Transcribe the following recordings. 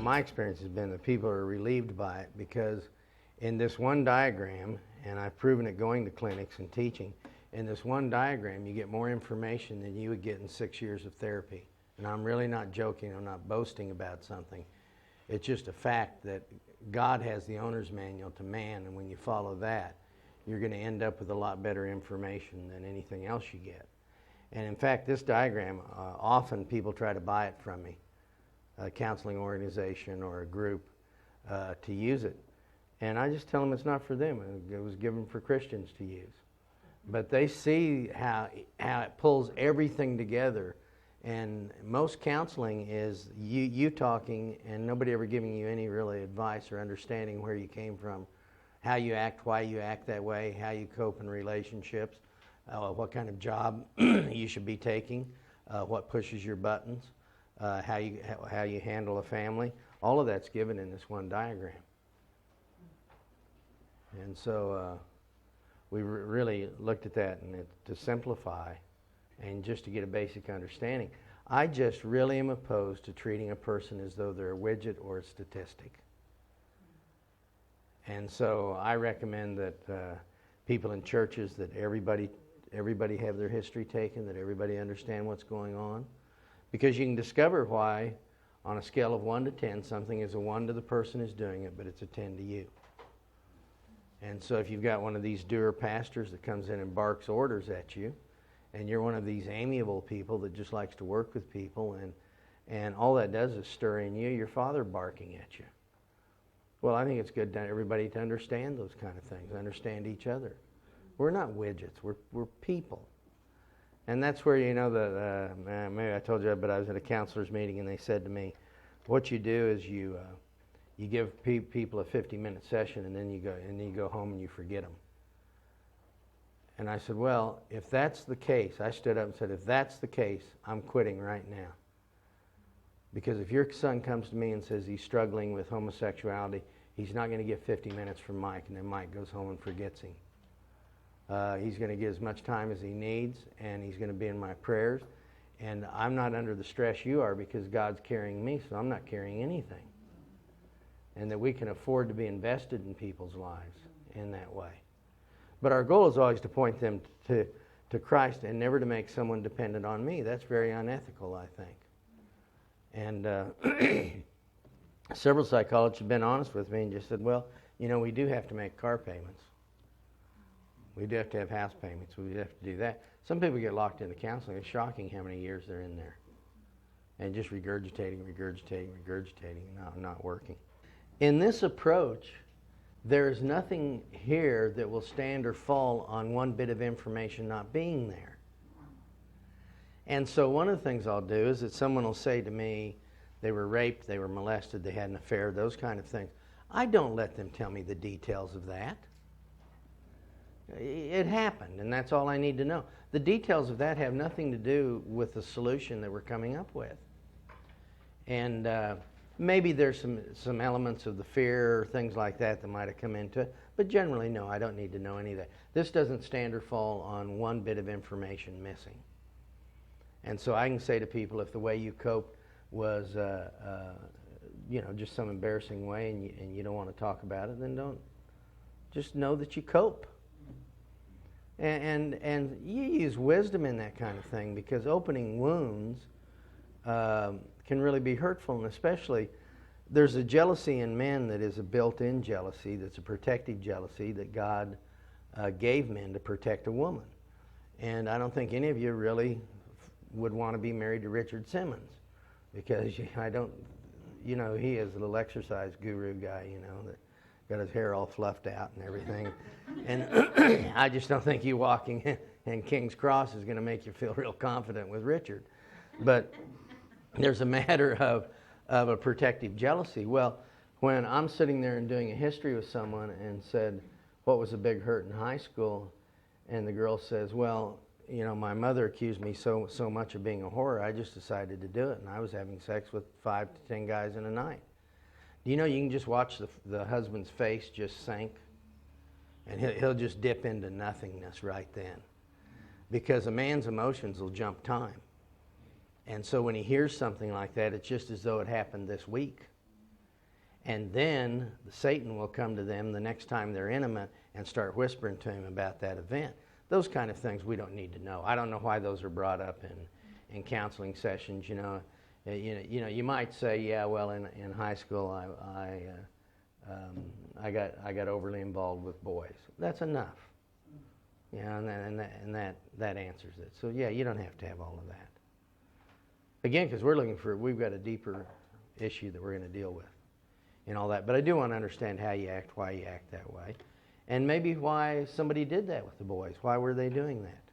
my experience has been that people are relieved by it, because in this one diagram, and I've proven it going to clinics and teaching, in this one diagram you get more information than you would get in 6 years of therapy. And I'm really not joking, I'm not boasting about something. It's just a fact that God has the owner's manual to man, and when you follow that, you're going to end up with a lot better information than anything else you get. And in fact, this diagram, often people try to buy it from me, a counseling organization or a group, to use it. And I just tell them it's not for them. It was given for Christians to use. But they see how it pulls everything together. And most counseling is you talking and nobody ever giving you any really advice or understanding where you came from, how you act, why you act that way, how you cope in relationships, what kind of job you should be taking, what pushes your buttons, how you handle a family. All of that's given in this one diagram. And so we really looked at that and to simplify and just to get a basic understanding. I just really am opposed to treating a person as though they're a widget or a statistic. And so I recommend that people in churches, that everybody have their history taken, that everybody understand what's going on. Because you can discover why, on a scale of 1 to 10, something is a 1 to the person who's doing it, but it's a 10 to you. And so if you've got one of these doer pastors that comes in and barks orders at you, and you're one of these amiable people that just likes to work with people, and all that does is stir in you your father barking at you. Well, I think it's good to everybody to understand those kind of things, understand each other. We're not widgets, we're people. And that's where, maybe I told you, but I was at a counselor's meeting and they said to me, what you do is you give people a 50-minute session and then you go home and you forget them. And I said, well, if that's the case, I stood up and said, if that's the case, I'm quitting right now. Because if your son comes to me and says he's struggling with homosexuality, he's not going to get 50 minutes from Mike, and then Mike goes home and forgets him. He's going to get as much time as he needs, and he's going to be in my prayers. And I'm not under the stress you are, because God's carrying me, so I'm not carrying anything. And that we can afford to be invested in people's lives in that way. But our goal is always to point them to Christ and never to make someone dependent on me. That's very unethical, I think. And several psychologists have been honest with me and just said, well, we do have to make car payments. We do have to have house payments. We have to do that. Some people get locked into counseling. It's shocking how many years they're in there. And just regurgitating, not working. In this approach, there is nothing here that will stand or fall on one bit of information not being there. And so one of the things I'll do is that someone will say to me, they were raped, they were molested, they had an affair, those kind of things. I don't let them tell me the details of that. It happened, and that's all I need to know. The details of that have nothing to do with the solution that we're coming up with. And maybe there's some elements of the fear or things like that might have come into it, but generally, no, I don't need to know any of that. This doesn't stand or fall on one bit of information missing. And so I can say to people, if the way you coped was, just some embarrassing way and you don't want to talk about it, then don't. Just know that you cope. And you use wisdom in that kind of thing, because opening wounds can really be hurtful, and especially there's a jealousy in men that is a built-in jealousy, that's a protective jealousy that God gave men to protect a woman. And I don't think any of you really would want to be married to Richard Simmons, because he is a little exercise guru guy, that got his hair all fluffed out and everything. And I just don't think you walking in King's Cross is going to make you feel real confident with Richard. But there's a matter of a protective jealousy. Well, when I'm sitting there and doing a history with someone and said, what was a big hurt in high school? And the girl says, well, my mother accused me so much of being a whore, I just decided to do it. And I was having sex with 5 to 10 guys in a night. Do you know you can just watch the husband's face just sink? And he'll just dip into nothingness right then. Because a man's emotions will jump time. And so when he hears something like that, it's just as though it happened this week. And then Satan will come to them the next time they're intimate and start whispering to him about that event. Those kind of things we don't need to know. I don't know why those are brought up in counseling sessions. You might say, yeah, well, in high school I got overly involved with boys. That's enough. And that answers it. So yeah, you don't have to have all of that. Again, because we've got a deeper issue that we're going to deal with and all that. But I do want to understand how you act, why you act that way, and maybe why somebody did that with the boys. Why were they doing that?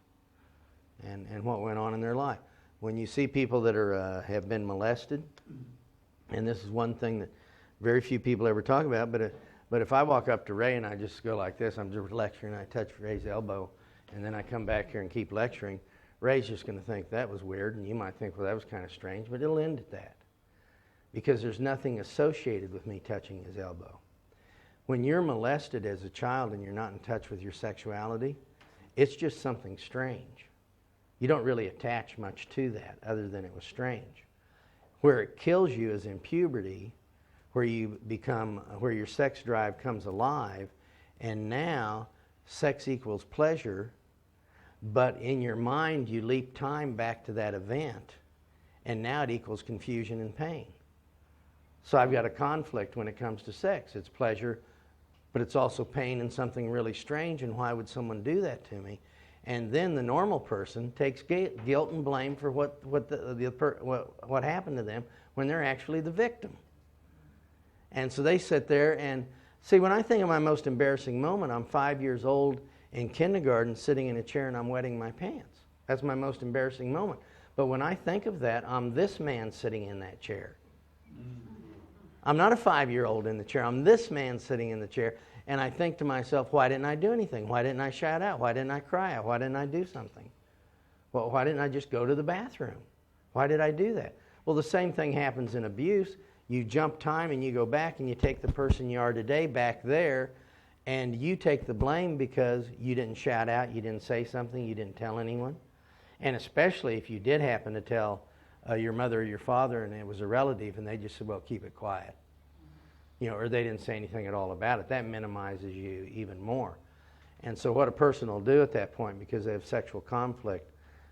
And what went on in their life. When you see people that have been molested, and this is one thing that very few people ever talk about, but if I walk up to Ray and I just go like this, I'm just lecturing, I touch Ray's elbow, and then I come back here and keep lecturing, Ray's just going to think that was weird, and you might think, well, that was kind of strange, but it'll end at that. Because there's nothing associated with me touching his elbow. When you're molested as a child and you're not in touch with your sexuality, it's just something strange. You don't really attach much to that other than it was strange. Where it kills you is in puberty, where your sex drive comes alive, and now sex equals pleasure, but in your mind you leap time back to that event, and now it equals confusion and pain. So I've got a conflict when it comes to sex. It's pleasure, but it's also pain and something really strange, and why would someone do that to me? And then the normal person takes guilt and blame for what happened to them when they're actually the victim. And so they sit there and see, when I think of my most embarrassing moment, I'm 5 years old in kindergarten sitting in a chair and I'm wetting my pants. That's my most embarrassing moment. But when I think of that, I'm this man sitting in that chair. I'm not a 5-year-old in the chair. I'm this man sitting in the chair. And I think to myself, why didn't I do anything? Why didn't I shout out? Why didn't I cry out? Why didn't I do something? Well, why didn't I just go to the bathroom? Why did I do that? Well, the same thing happens in abuse. You jump time and you go back and you take the person you are today back there, and you take the blame because you didn't shout out, you didn't say something, you didn't tell anyone. And especially if you did happen to tell your mother or your father and it was a relative and they just said, well, keep it quiet. Or they didn't say anything at all about it. That minimizes you even more. And so what a person will do at that point, because they have sexual conflict,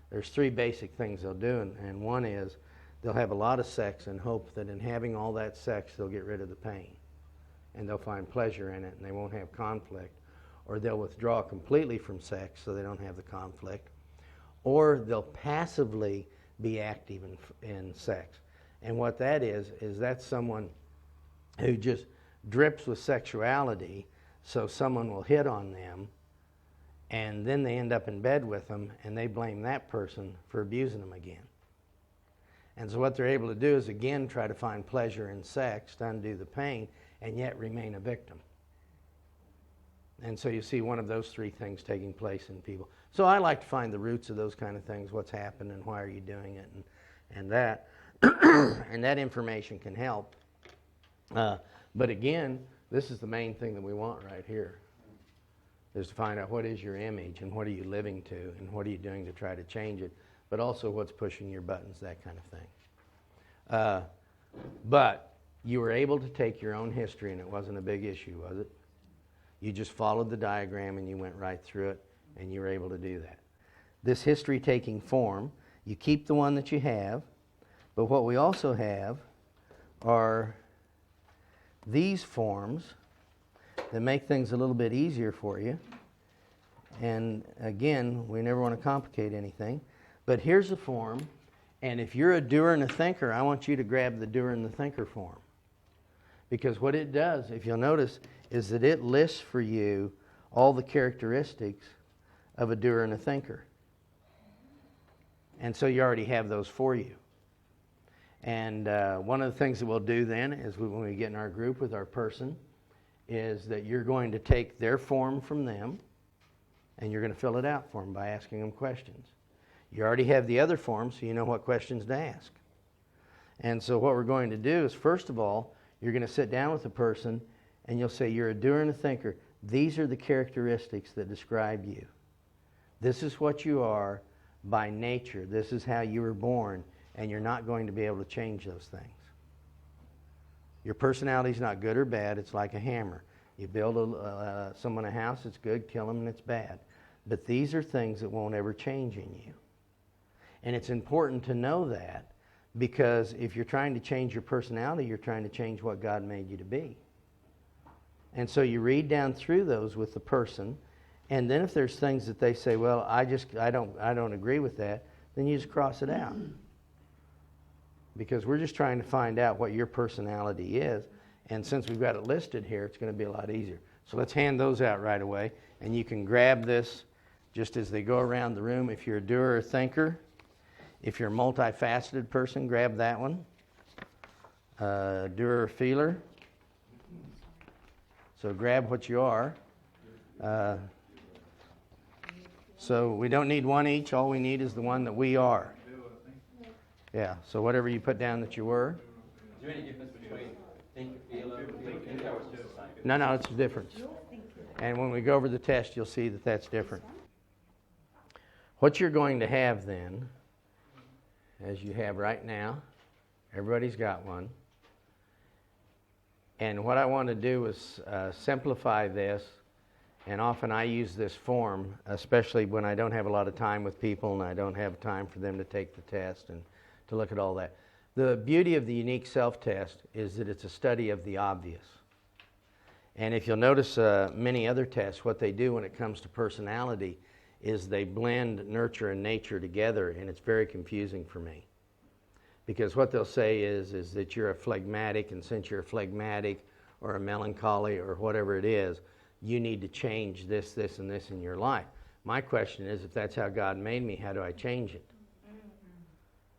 there's 3 basic things they'll do. And one is they'll have a lot of sex and hope that in having all that sex, they'll get rid of the pain. And they'll find pleasure in it and they won't have conflict. Or they'll withdraw completely from sex so they don't have the conflict. Or they'll passively be active in sex. And what that is that's someone who just drips with sexuality, so someone will hit on them, and then they end up in bed with them, and they blame that person for abusing them again. And so what they're able to do is, again, try to find pleasure in sex to undo the pain, and yet remain a victim. And so you see one of those 3 things taking place in people. So I like to find the roots of those kind of things, what's happened and why are you doing it, and that. And that information can help. But again, this is the main thing that we want right here, is to find out what is your image and what are you living to and what are you doing to try to change it, but also what's pushing your buttons, that kind of thing. But you were able to take your own history and it wasn't a big issue, was it? You just followed the diagram and you went right through it and you were able to do that. This history-taking form, you keep the one that you have, but what we also have are these forms that make things a little bit easier for you. And again, we never want to complicate anything. But here's a form, and if you're a doer and a thinker, I want you to grab the doer and the thinker form. Because what it does, if you'll notice, is that it lists for you all the characteristics of a doer and a thinker. And so you already have those for you. And one of the things that we'll do then is when we get in our group with our person is that you're going to take their form from them and you're going to fill it out for them by asking them questions. You already have the other form, so you know what questions to ask. And so what we're going to do is, first of all, you're going to sit down with the person and you'll say, you're a doer and a thinker. These are the characteristics that describe you. This is what you are by nature. This is how you were born. And you're not going to be able to change those things. Your personality is not good or bad. It's like a hammer. You build someone a house, it's good. Kill them, and it's bad. But these are things that won't ever change in you. And it's important to know that, because if you're trying to change your personality, you're trying to change what God made you to be. And so you read down through those with the person, and then if there's things that they say, well, I don't agree with that, then you just cross it out. Because we're just trying to find out what your personality is, and since we've got it listed here, it's going to be a lot easier. So let's hand those out right away, and you can grab this just as they go around the room. If you're a doer or thinker, if you're a multifaceted person, grab that one. Doer or feeler. So grab what you are. So we don't need one each. All we need is the one that we are. Yeah, so whatever you put down that you were. Is there any difference between thinker, feeler, thinker, or just a thinker? No, it's a difference. And when we go over the test, you'll see that that's different. What you're going to have then, as you have right now, everybody's got one. And what I want to do is simplify this, and often I use this form, especially when I don't have a lot of time with people and I don't have time for them to take the test and to look at all that. The beauty of the unique self-test is that it's a study of the obvious. And if you'll notice many other tests, what they do when it comes to personality is they blend nurture and nature together, and it's very confusing for me. Because what they'll say is that you're a phlegmatic, and since you're a phlegmatic or a melancholy or whatever it is, you need to change this, this, and this in your life. My question is, if that's how God made me, how do I change it?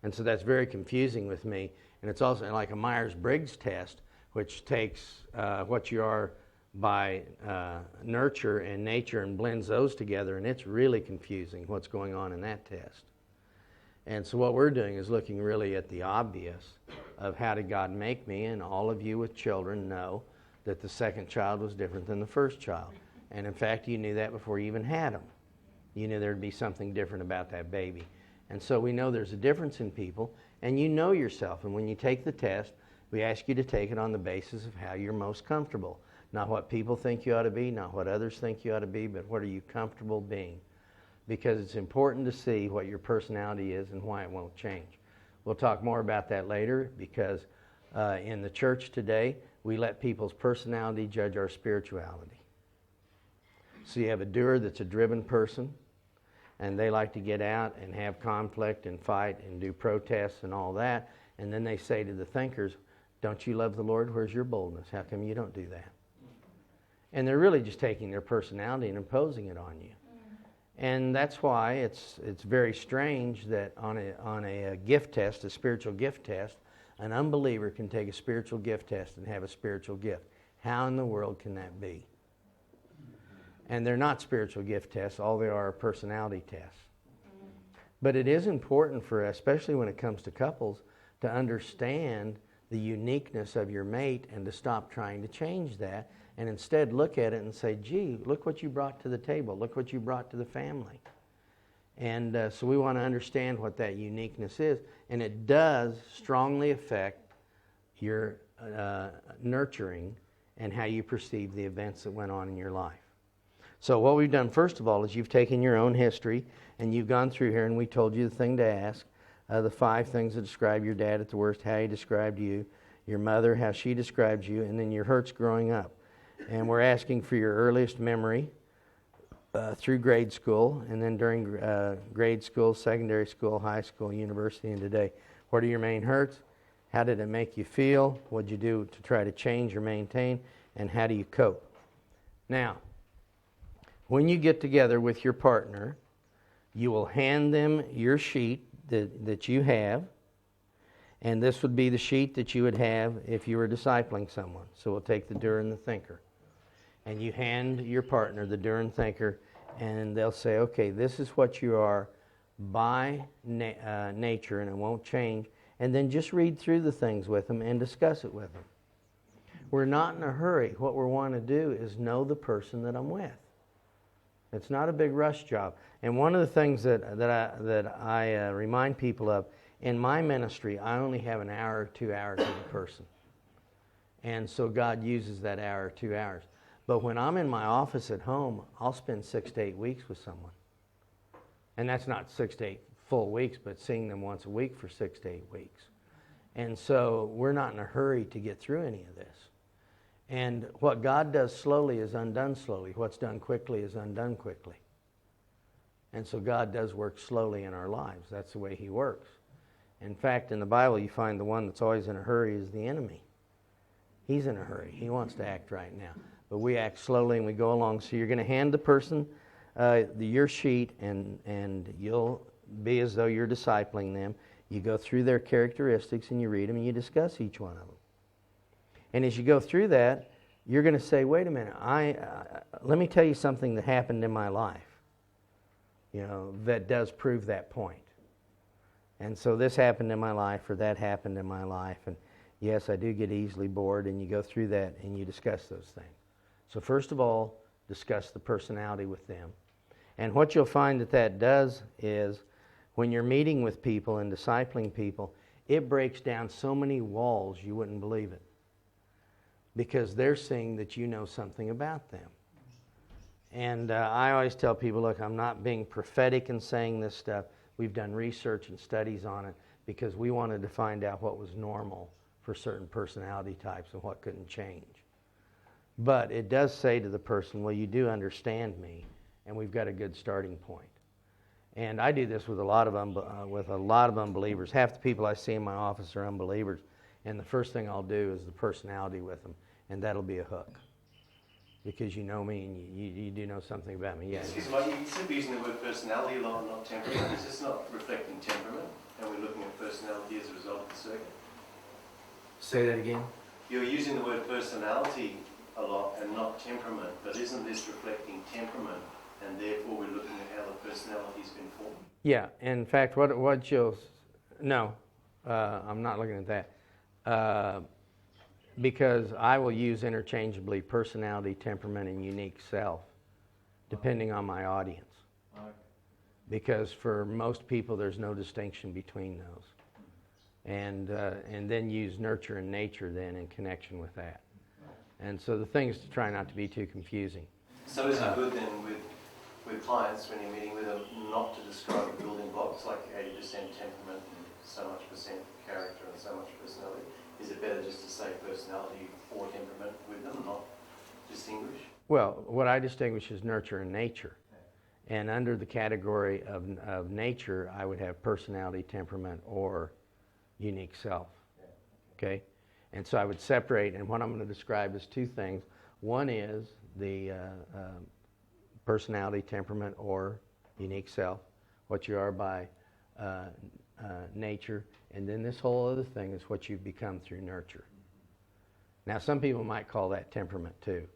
And so that's very confusing with me. And it's also like a Myers-Briggs test, which takes what you are by nurture and nature and blends those together, and it's really confusing what's going on in that test. And so what we're doing is looking really at the obvious of how did God make me, and all of you with children know that the second child was different than the first child. And in fact, you knew that before you even had them. You knew there'd be something different about that baby. And so we know there's a difference in people, and you know yourself. And when you take the test, we ask you to take it on the basis of how you're most comfortable. Not what people think you ought to be, not what others think you ought to be, but what are you comfortable being? Because it's important to see what your personality is and why it won't change. We'll talk more about that later, because in the church today, we let people's personality judge our spirituality. So you have a doer that's a driven person, and they like to get out and have conflict and fight and do protests and all that. And then they say to the thinkers, don't you love the Lord? Where's your boldness? How come you don't do that? And they're really just taking their personality and imposing it on you. And that's why it's very strange that on a gift test, a spiritual gift test, an unbeliever can take a spiritual gift test and have a spiritual gift. How in the world can that be? And they're not spiritual gift tests. All they are personality tests. But it is important for, especially when it comes to couples, to understand the uniqueness of your mate and to stop trying to change that, and instead look at it and say, gee, look what you brought to the table. Look what you brought to the family. And so we want to understand what that uniqueness is. And it does strongly affect your nurturing and how you perceive the events that went on in your life. So what we've done, first of all, is you've taken your own history and you've gone through here, and we told you the thing to ask, the 5 things that describe your dad at the worst, how he described you, your mother, how she described you, and then your hurts growing up. And we're asking for your earliest memory through grade school, and then during grade school, secondary school, high school, university, and today. What are your main hurts? How did it make you feel? What did you do to try to change or maintain? And how do you cope? Now, when you get together with your partner, you will hand them your sheet that you have, and this would be the sheet that you would have if you were discipling someone. So we'll take the doer and the thinker. And you hand your partner the doer and thinker, and they'll say, okay, this is what you are by nature, and it won't change. And then just read through the things with them and discuss it with them. We're not in a hurry. What we want to do is know the person that I'm with. It's not a big rush job. And one of the things that I remind people of, in my ministry, I only have an hour or 2 hours with a person. And so God uses that hour or 2 hours. But when I'm in my office at home, I'll spend 6 to 8 weeks with someone. And that's not 6 to 8 full weeks, but seeing them once a week for 6 to 8 weeks. And so we're not in a hurry to get through any of this. And what God does slowly is undone slowly. What's done quickly is undone quickly. And so God does work slowly in our lives. That's the way He works. In fact, in the Bible, you find the one that's always in a hurry is the enemy. He's in a hurry. He wants to act right now. But we act slowly and we go along. So you're going to hand the person your sheet, and you'll be as though you're discipling them. You go through their characteristics and you read them and you discuss each one of them. And as you go through that, you're going to say, wait a minute, let me tell you something that happened in my life, that does prove that point. And so this happened in my life, or that happened in my life, and yes, I do get easily bored, and you go through that and you discuss those things. So first of all, discuss the personality with them. And what you'll find that does is, when you're meeting with people and discipling people, it breaks down so many walls you wouldn't believe it. Because they're seeing that you know something about them. And I always tell people, look, I'm not being prophetic in saying this stuff. We've done research and studies on it because we wanted to find out what was normal for certain personality types and what couldn't change. But it does say to the person, well, you do understand me, and we've got a good starting point. And I do this with a lot of unbelievers. Half the people I see in my office are unbelievers, and the first thing I'll do is the personality with them, and that'll be a hook. Because you know me and you do know something about me. Yeah. Excuse me, you said we're using the word personality a lot, not temperament. Is this not reflecting temperament? And we're looking at personality as a result of the circuit? Say that again? You're using the word personality a lot and not temperament, but isn't this reflecting temperament? And therefore we're looking at how the personality's been formed? Yeah, in fact, what you'll... No, I'm not looking at that. Because I will use interchangeably personality, temperament, and unique self, depending on my audience. Okay. Because for most people, there's no distinction between those. And then use nurture and nature then in connection with that. And so the thing is to try not to be too confusing. So is it good then with clients, when you're meeting with them, not to describe the building blocks, like 80% temperament and so much percent character and so much personality? Is it better just to say personality or temperament with them, not distinguish? Well, what I distinguish is nurture and nature. And under the category of nature, I would have personality, temperament, or unique self. Okay? And so I would separate, and what I'm going to describe is two things. One is the personality, temperament, or unique self, what you are by nature. And then this whole other thing is what you've become through nurture. Now, some people might call that temperament too.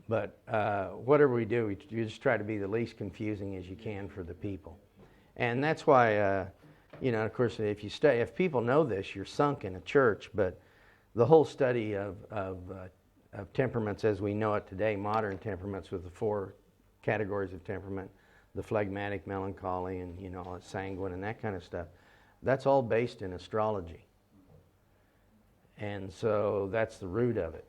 But whatever we do, we just try to be the least confusing as you can for the people. And that's why, of course, if people know this, you're sunk in a church. But the whole study of temperaments as we know it today, modern temperaments with the 4 categories of temperament, the phlegmatic, melancholy, and sanguine, and that kind of stuff. That's all based in astrology. And so that's the root of it.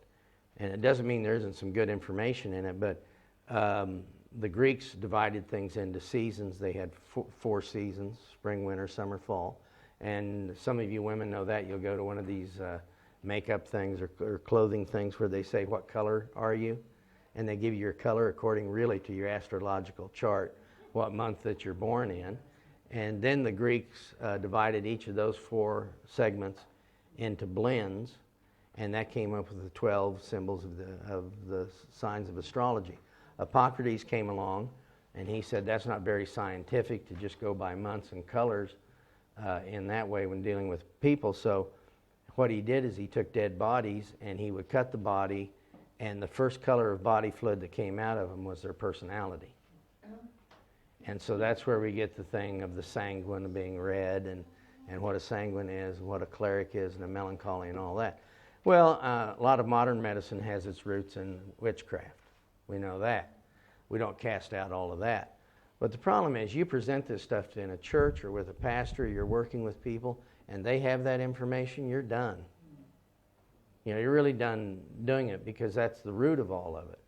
And it doesn't mean there isn't some good information in it, but the Greeks divided things into seasons. They had 4 seasons, spring, winter, summer, fall. And some of you women know that. You'll go to one of these makeup things or clothing things where they say, what color are you? And they give you your color according really to your astrological chart, what month that you're born in. And then the Greeks divided each of those 4 segments into blends, and that came up with the 12 symbols of the signs of astrology. Hippocrates came along, and he said that's not very scientific to just go by months and colors in that way when dealing with people. So what he did is he took dead bodies, and he would cut the body, and the first color of body fluid that came out of them was their personality. And so that's where we get the thing of the sanguine being red, and what a sanguine is, and what a cleric is, and a melancholy and all that. Well, a lot of modern medicine has its roots in witchcraft. We know that. We don't cast out all of that. But the problem is you present this stuff in a church or with a pastor, you're working with people, and they have that information, you're done. You're really done doing it because that's the root of all of it.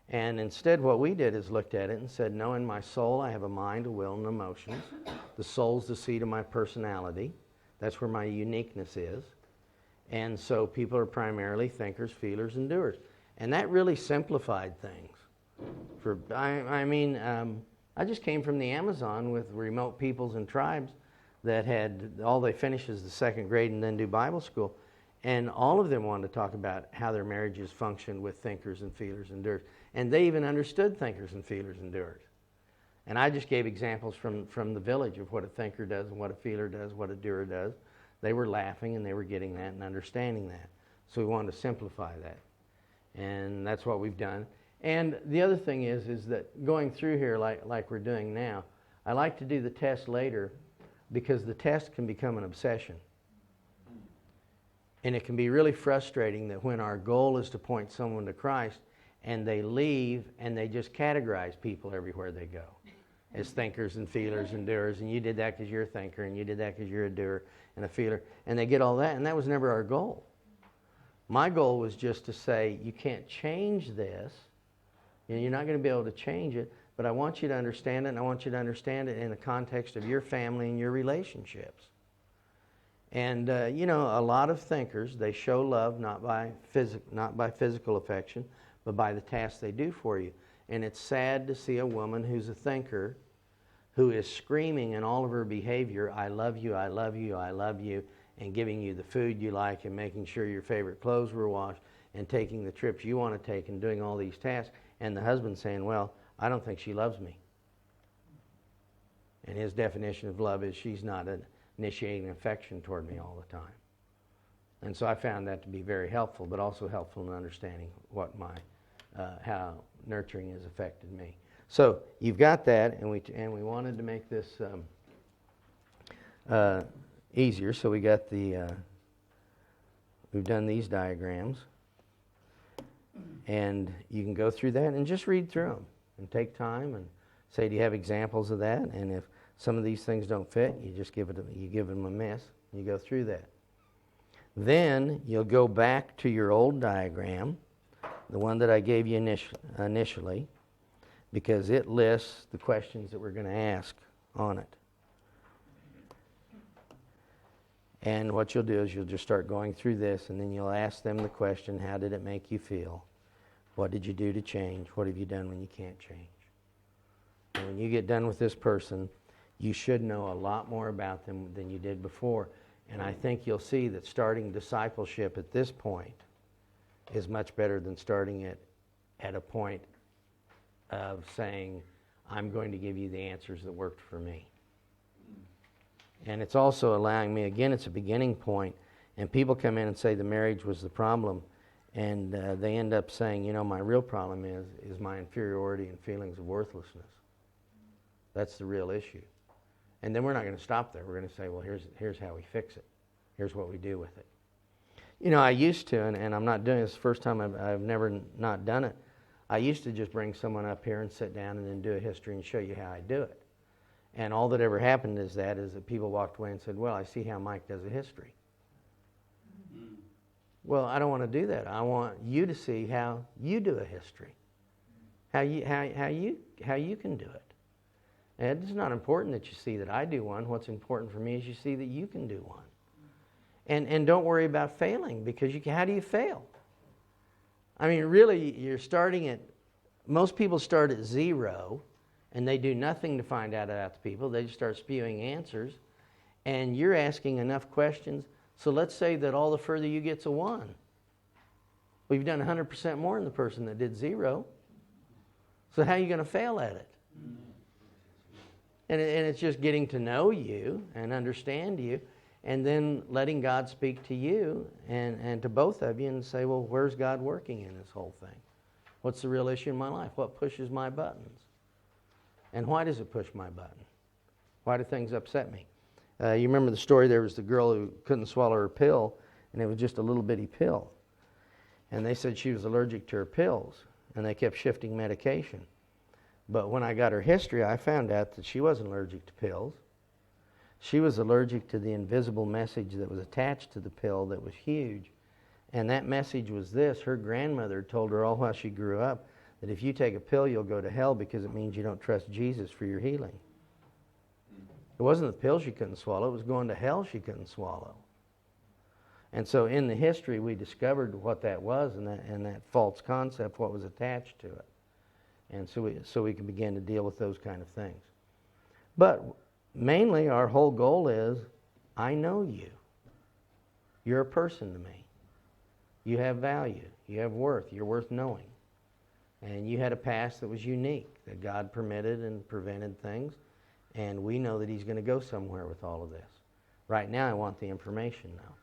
And instead what we did is looked at it and said, no, in my soul I have a mind, a will, and emotions. The soul's the seat of my personality. That's where my uniqueness is. And so people are primarily thinkers, feelers, and doers. And that really simplified things. I just came from the Amazon with remote peoples and tribes that had, all they finish is the second grade and then do Bible school. And all of them wanted to talk about how their marriages functioned with thinkers and feelers and doers. And they even understood thinkers and feelers and doers. And I just gave examples from the village of what a thinker does and what a feeler does, what a doer does. They were laughing and they were getting that and understanding that. So we wanted to simplify that. And that's what we've done. And the other thing is that going through here like we're doing now, I like to do the test later because the test can become an obsession. And it can be really frustrating that when our goal is to point someone to Christ and they leave and they just categorize people everywhere they go as thinkers and feelers and doers, and you did that because you're a thinker and you did that because you're a doer and a feeler, and they get all that, and that was never our goal. My goal was just to say, you can't change this, you're not going to be able to change it, but I want you to understand it, and I want you to understand it in the context of your family and your relationships. And, a lot of thinkers, they show love not by physical affection, but by the tasks they do for you. And it's sad to see a woman who's a thinker who is screaming in all of her behavior, I love you, I love you, I love you, and giving you the food you like and making sure your favorite clothes were washed and taking the trips you want to take and doing all these tasks. And the husband saying, well, I don't think she loves me. And his definition of love is she's not initiating affection toward me all the time. And so I found that to be very helpful, but also helpful in understanding what how nurturing has affected me. So you've got that, and we wanted to make this easier. So we got we've done these diagrams, and you can go through that and just read through them and take time and say, do you have examples of that? And if some of these things don't fit, you just give them a miss. You go through that. Then you'll go back to your old diagram, the one that I gave you initially, because it lists the questions that we're going to ask on it. And what you'll do is you'll just start going through this, and then you'll ask them the question, how did it make you feel? What did you do to change? What have you done when you can't change? And when you get done with this person, you should know a lot more about them than you did before. And I think you'll see that starting discipleship at this point is much better than starting it at a point of saying, I'm going to give you the answers that worked for me. And it's also allowing me, again, it's a beginning point, and people come in and say the marriage was the problem, and they end up saying, my real problem is my inferiority and feelings of worthlessness. That's the real issue. And then we're not going to stop there. We're going to say, well, here's how we fix it. Here's what we do with it. I used to, and I'm not doing this the first time, I've never not done it. I used to just bring someone up here and sit down and then do a history and show you how I do it. And all that ever happened is that people walked away and said, well, I see how Mike does a history. Mm-hmm. Well, I don't want to do that. I want you to see how you do a history, how you can do it. And it's not important that you see that I do one. What's important for me is you see that you can do one. And don't worry about failing, because how do you fail? I mean, really, you're starting at, most people start at 0, and they do nothing to find out about the people. They just start spewing answers, and you're asking enough questions. So let's say that all the further you get's a 1. Well, you've done 100% more than the person that did 0. So how are you going to fail at it? And it's just getting to know you and understand you, and then letting God speak to you and to both of you and say, well, where's God working in this whole thing? What's the real issue in my life? What pushes my buttons? And why does it push my button? Why do things upset me? You remember the story, there was the girl who couldn't swallow her pill, and it was just a little bitty pill. And they said she was allergic to her pills, and they kept shifting medication. But when I got her history, I found out that she wasn't allergic to pills. She was allergic to the invisible message that was attached to the pill that was huge. And that message was this. Her grandmother told her all while she grew up that if you take a pill, you'll go to hell because it means you don't trust Jesus for your healing. It wasn't the pill she couldn't swallow. It was going to hell she couldn't swallow. And so in the history, we discovered what that was and that false concept, what was attached to it. And so we can begin to deal with those kind of things. But mainly our whole goal is, I know you. You're a person to me. You have value. You have worth. You're worth knowing. And you had a past that was unique, that God permitted and prevented things. And we know that He's going to go somewhere with all of this. Right now, I want the information now.